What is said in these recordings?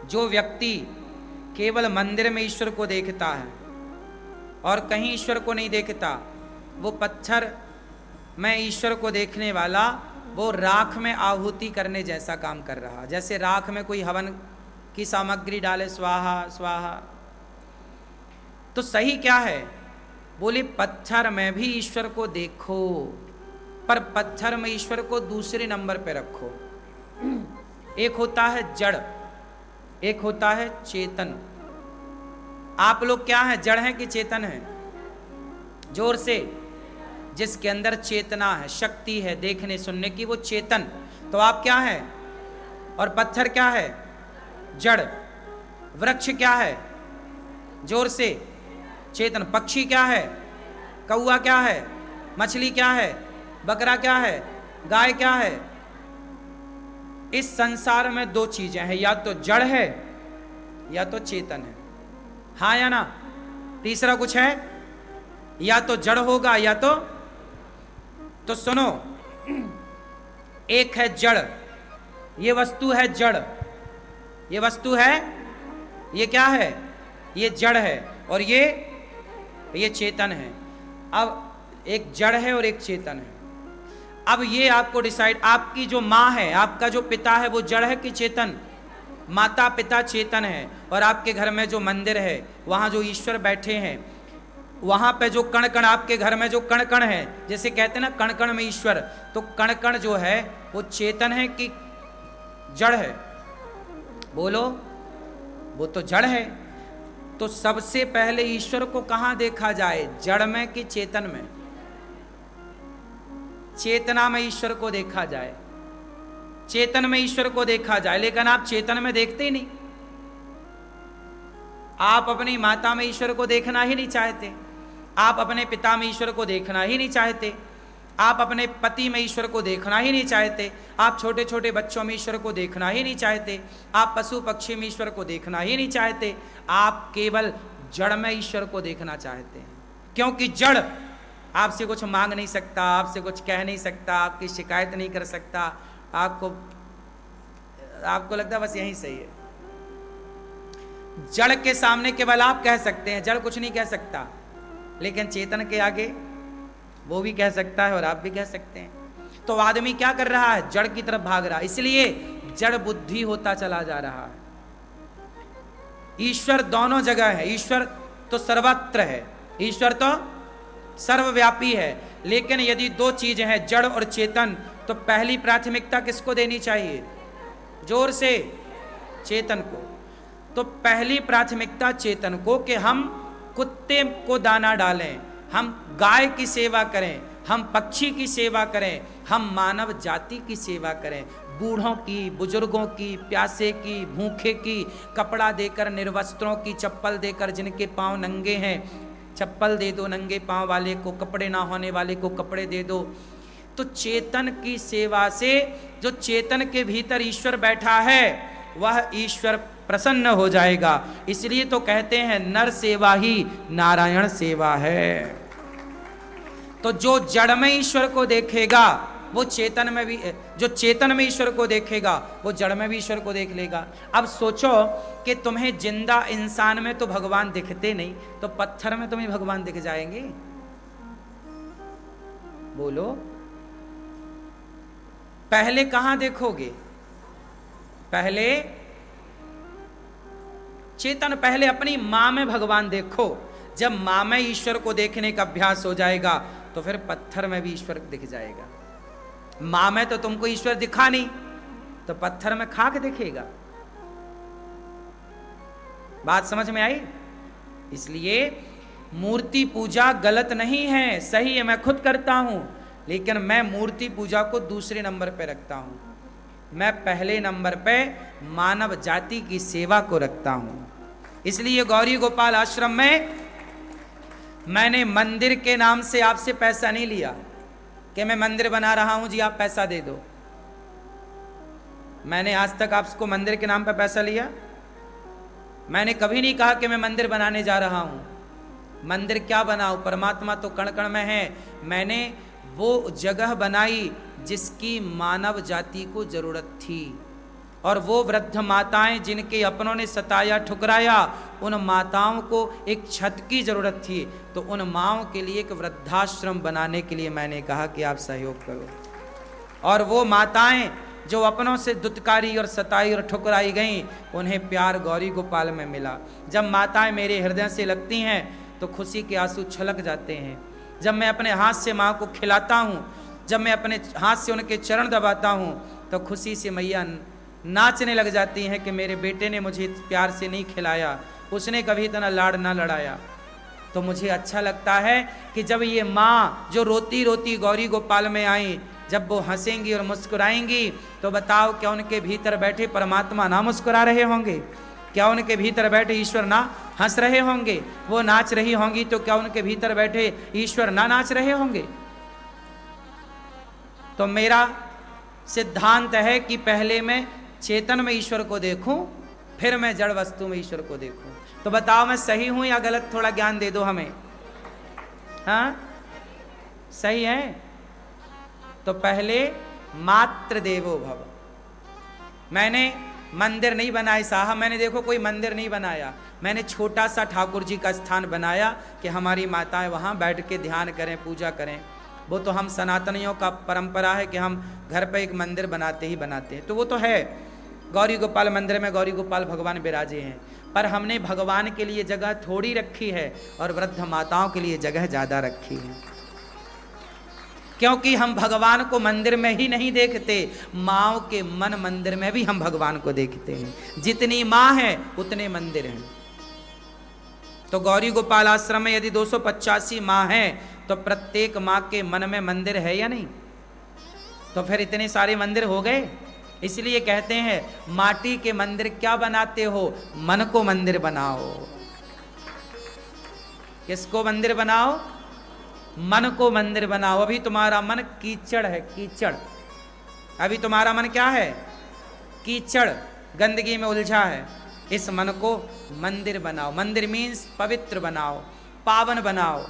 जो व्यक्ति केवल मंदिर में ईश्वर को देखता है और कहीं ईश्वर को नहीं देखता, वो पत्थर में ईश्वर को देखने वाला वो राख में आहुति करने जैसा काम कर रहा। जैसे राख में कोई हवन की सामग्री डाले, स्वाहा स्वाहा। तो सही क्या है? बोले पत्थर में भी ईश्वर को देखो, पर पत्थर में ईश्वर को दूसरे नंबर पे रखो। एक होता है जड़, एक होता है चेतन। आप लोग क्या हैं, जड़ हैं कि चेतन हैं? जोर से। जिसके अंदर चेतना है, शक्ति है देखने सुनने की, वो चेतन। तो आप क्या हैं? और पत्थर क्या है? जड़। वृक्ष क्या है? जोर से। चेतन। पक्षी क्या है? कौआ क्या है? मछली क्या है? बकरा क्या है? गाय क्या है? इस संसार में दो चीजें हैं, या तो जड़ है या तो चेतन है। हाँ या ना? तीसरा कुछ है? या तो जड़ होगा या तो सुनो, एक है जड़, ये वस्तु है जड़, ये वस्तु है, ये क्या है? ये जड़ है, और ये चेतन है। अब एक जड़ है और एक चेतन है। अब ये आपको डिसाइड, आपकी जो माँ है, आपका जो पिता है, वो जड़ है कि चेतन? माता पिता चेतन है। और आपके घर में जो मंदिर है, वहाँ जो ईश्वर बैठे हैं, वहाँ पे जो कण कण, आपके घर में जो कण कण है, जैसे कहते हैं ना कण कण में ईश्वर, तो कण कण जो है वो चेतन है कि जड़ है? बोलो। वो तो जड़ है। तो सबसे पहले ईश्वर को कहाँ देखा जाए, जड़ में कि चेतन में? चेतना में ईश्वर को देखा जाए, चेतन में ईश्वर को देखा जाए। लेकिन आप चेतन में देखते ही नहीं। आप अपनी माता में ईश्वर को देखना ही नहीं चाहते, आप अपने पिता में ईश्वर को देखना ही नहीं चाहते, आप अपने पति में ईश्वर को देखना ही नहीं चाहते, आप छोटे छोटे बच्चों में ईश्वर को देखना ही नहीं चाहते, आप पशु पक्षी में ईश्वर को देखना ही नहीं चाहते। आप केवल जड़ में ईश्वर को देखना चाहते हैं, क्योंकि जड़ आपसे कुछ मांग नहीं सकता, आपसे कुछ कह नहीं सकता, आपकी शिकायत नहीं कर सकता। आपको लगता बस यही सही है। जड़ के सामने केवल आप कह सकते हैं, जड़ कुछ नहीं कह सकता। लेकिन चेतन के आगे वो भी कह सकता है और आप भी कह सकते हैं। तो आदमी क्या कर रहा है? जड़ की तरफ भाग रहा है, इसलिए जड़ बुद्धि होता चला जा रहा है। ईश्वर दोनों जगह है, ईश्वर तो सर्वत्र है, ईश्वर तो सर्वव्यापी है। लेकिन यदि दो चीजें हैं, जड़ और चेतन, तो पहली प्राथमिकता किसको देनी चाहिए? जोर से। चेतन को। तो पहली प्राथमिकता चेतन को, कि हम कुत्ते को दाना डालें, हम गाय की सेवा करें, हम पक्षी की सेवा करें, हम मानव जाति की सेवा करें, बूढ़ों की, बुजुर्गों की, प्यासे की, भूखे की, कपड़ा देकर, निर्वस्त्रों की, चप्पल देकर, जिनके पांव नंगे हैं चप्पल दे दो, नंगे पांव वाले को, कपड़े ना होने वाले को कपड़े दे दो। तो चेतन की सेवा से जो चेतन के भीतर ईश्वर बैठा है, वह ईश्वर प्रसन्न हो जाएगा। इसलिए तो कहते हैं नर सेवा ही नारायण सेवा है। तो जो जड़ में ईश्वर को देखेगा वो चेतन में भी, जो चेतन में ईश्वर को देखेगा वो जड़ में भी ईश्वर को देख लेगा। अब सोचो कि तुम्हें जिंदा इंसान में तो भगवान दिखते नहीं, तो पत्थर में तुम्हें भगवान दिख जाएंगे? बोलो। पहले कहां देखोगे? पहले चेतन, पहले अपनी मां में भगवान देखो। जब मां में ईश्वर को देखने का अभ्यास हो जाएगा तो फिर पत्थर में भी ईश्वर दिख जाएगा। मां में तो तुमको ईश्वर दिखा नहीं, तो पत्थर में खाक दिखेगा। बात समझ में आई? इसलिए मूर्ति पूजा गलत नहीं है, सही है, मैं खुद करता हूं, लेकिन मैं मूर्ति पूजा को दूसरे नंबर पे रखता हूं। मैं पहले नंबर पे मानव जाति की सेवा को रखता हूं। इसलिए गौरी गोपाल आश्रम में मैंने मंदिर के नाम से आपसे पैसा नहीं लिया कि मैं मंदिर बना रहा हूं जी आप पैसा दे दो। मैंने आज तक आपको मंदिर के नाम पर पैसा लिया? मैंने कभी नहीं कहा कि मैं मंदिर बनाने जा रहा हूं। मंदिर क्या बनाऊं? परमात्मा तो कण कण में है। मैंने वो जगह बनाई जिसकी मानव जाति को जरूरत थी। और वो वृद्ध माताएं जिनके अपनों ने सताया ठुकराया, उन माताओं को एक छत की जरूरत थी। तो उन माओं के लिए एक वृद्धाश्रम बनाने के लिए मैंने कहा कि आप सहयोग करो। और वो माताएं जो अपनों से दुत्कारी और सताई और ठुकराई गईं, उन्हें प्यार गौरी गोपाल में मिला। जब माताएं मेरे हृदय से लगती हैं तो खुशी के आंसू छलक जाते हैं। जब मैं अपने हाथ से माँ को खिलाता हूँ, जब मैं अपने हाथ से उनके चरण दबाता हूँ, तो खुशी से मैया नाचने लग जाती हैं कि मेरे बेटे ने मुझे प्यार से नहीं खिलाया, उसने कभी इतना लाड़ ना लड़ाया। तो मुझे अच्छा लगता है कि जब ये माँ जो रोती रोती गौरी गोपाल में आई, जब वो हंसेंगी और मुस्कुराएंगी, तो बताओ क्या उनके भीतर बैठे परमात्मा ना मुस्कुरा रहे होंगे? क्या उनके भीतर बैठे ईश्वर ना हंस रहे होंगे? वो नाच रही होंगी तो क्या उनके भीतर बैठे ईश्वर ना नाच रहे होंगे? तो मेरा सिद्धांत है कि पहले मैं चेतन में ईश्वर को देखूं, फिर मैं जड़ वस्तु में ईश्वर को देखूं। तो बताओ मैं सही हूं या गलत? थोड़ा ज्ञान दे दो हमें। हाँ, सही है। तो पहले मात्र देवो भव। मैंने मंदिर नहीं बनाए साहब, मैंने देखो कोई मंदिर नहीं बनाया, मैंने छोटा सा ठाकुर जी का स्थान बनाया कि हमारी माताएं वहां बैठ के ध्यान करें, पूजा करें। वो तो हम सनातनियों का परंपरा है कि हम घर पे एक मंदिर बनाते ही बनाते हैं, तो वो तो है। गौरी गोपाल मंदिर में गौरी गोपाल भगवान विराजे हैं, पर हमने भगवान के लिए जगह थोड़ी रखी है और वृद्ध माताओं के लिए जगह ज्यादा रखी है, क्योंकि हम भगवान को मंदिर में ही नहीं देखते, माँओं के मन मंदिर में भी हम भगवान को देखते हैं। जितनी माँ है उतने मंदिर हैं। तो गौरी गोपाल आश्रम में यदि 285 माँ हैं, तो प्रत्येक माँ के मन में मंदिर है या नहीं? तो फिर इतने सारे मंदिर हो गए। इसलिए कहते हैं माटी के मंदिर क्या बनाते हो, मन को मंदिर बनाओ। किसको मंदिर बनाओ? मन को मंदिर बनाओ। अभी तुम्हारा मन कीचड़ है, कीचड़। अभी तुम्हारा मन क्या है? कीचड़, गंदगी में उलझा है। इस मन को मंदिर बनाओ। मंदिर मीन्स पवित्र बनाओ, पावन बनाओ।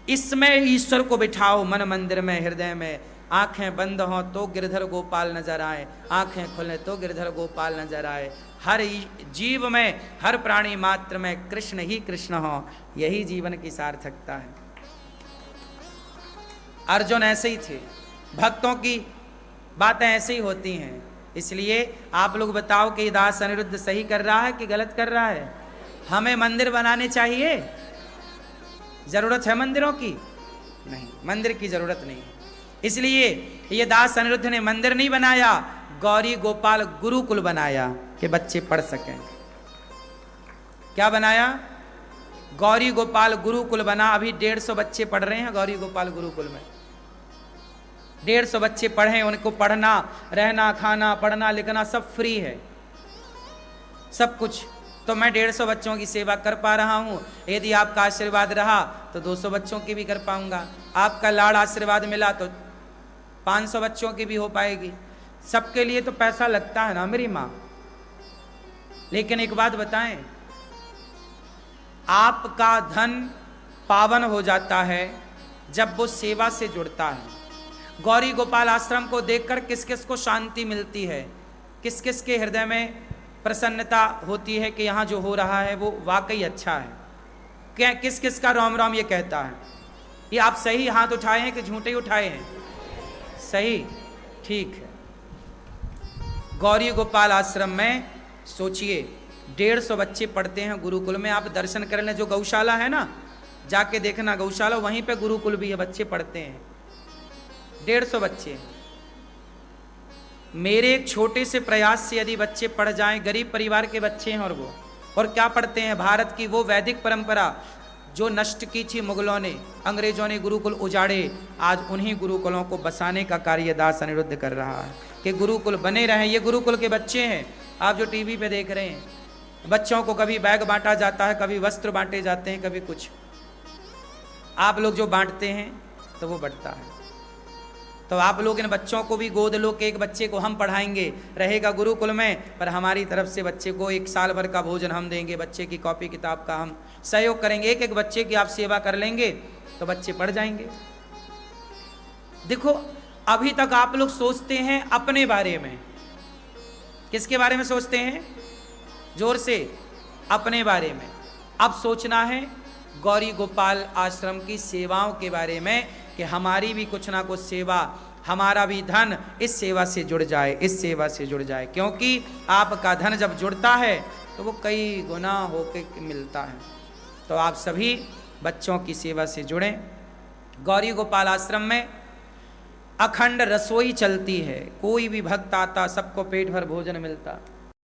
इसमें ईश्वर को बिठाओ मन मंदिर में, हृदय में। आंखें बंद हों तो गिरधर गोपाल नजर आए, आंखें खुले तो गिरधर गोपाल नजर आए। हर जीव में, हर प्राणी मात्र में कृष्ण ही कृष्ण हो, यही जीवन की सार्थकता है। अर्जुन ऐसे ही थे। भक्तों की बातें ऐसे ही होती हैं। इसलिए आप लोग बताओ कि दास अनिरुद्ध सही कर रहा है कि गलत कर रहा है? हमें मंदिर बनाने चाहिए? जरूरत है मंदिरों की? नहीं, मंदिर की जरूरत नहीं। इसलिए ये दास अनिरुद्ध ने मंदिर नहीं बनाया, गौरी गोपाल गुरुकुल बनाया कि बच्चे पढ़ सकें। क्या बनाया? गौरी गोपाल गुरुकुल बना। अभी 150 बच्चे पढ़ रहे हैं गौरी गोपाल गुरुकुल में। 150 बच्चे पढ़े, उनको पढ़ना, रहना, खाना, पढ़ना, लिखना सब फ्री है, सब कुछ। तो मैं 150 बच्चों की सेवा कर पा रहा हूँ। यदि आपका आशीर्वाद रहा तो 200 बच्चों की भी कर पाऊंगा। आपका लाड़ आशीर्वाद मिला तो 500 बच्चों की भी हो पाएगी। सबके लिए तो पैसा लगता है ना मेरी माँ। लेकिन एक बात बताएं, आपका धन पावन हो जाता है जब वो सेवा से जुड़ता है। गौरी गोपाल आश्रम को देखकर किस किस को शांति मिलती है, किस किस के हृदय में प्रसन्नता होती है कि यहाँ जो हो रहा है वो वाकई अच्छा है। क्या किस किस का राम राम ये कहता है? ये आप सही हाथ उठाए हैं कि झूठे उठाए हैं? सही, ठीक है। गौरी गोपाल आश्रम में सोचिए 150 बच्चे पढ़ते हैं गुरुकुल में। आप दर्शन कर लें, जो गौशाला है ना, जाके देखना गौशाला, वहीं पे गुरुकुल भी है, बच्चे पढ़ते हैं। 150 बच्चे। मेरे एक छोटे से प्रयास से यदि बच्चे पढ़ जाएं, गरीब परिवार के बच्चे हैं, और वो और क्या पढ़ते हैं? भारत की वो वैदिक परंपरा जो नष्ट की थी मुगलों ने, अंग्रेजों ने गुरुकुल उजाड़े, आज उन्हीं गुरुकुलों को बसाने का कार्य दास अनिरुद्ध कर रहा है कि गुरुकुल बने रहें। ये गुरुकुल के बच्चे हैं। आप जो टीवी पे देख रहे हैं, बच्चों को कभी बैग बांटा जाता है, कभी वस्त्र बांटे जाते हैं, कभी कुछ। आप लोग जो बांटते हैं तो वो बढ़ता है। तो आप लोग इन बच्चों को भी गोद लो कि एक बच्चे को हम पढ़ाएंगे, रहेगा गुरुकुल में, पर हमारी तरफ से बच्चे को 1 साल भर का भोजन हम देंगे, बच्चे की कॉपी किताब का हम सहयोग करेंगे। एक एक बच्चे की आप सेवा कर लेंगे तो बच्चे पढ़ जाएंगे। देखो, अभी तक आप लोग सोचते हैं अपने बारे में, किसके बारे में सोचते हैं? जोर से, अपने बारे में। अब सोचना है गौरी गोपाल आश्रम की सेवाओं के बारे में कि हमारी भी कुछ ना कुछ सेवा, हमारा भी धन इस सेवा से जुड़ जाए, इस सेवा से जुड़ जाए। क्योंकि आपका धन जब जुड़ता है तो वो कई गुना होके मिलता है। तो आप सभी बच्चों की सेवा से जुड़ें। गौरी गोपाल आश्रम में अखंड रसोई चलती है, कोई भी भक्त आता सबको पेट भर भोजन मिलता।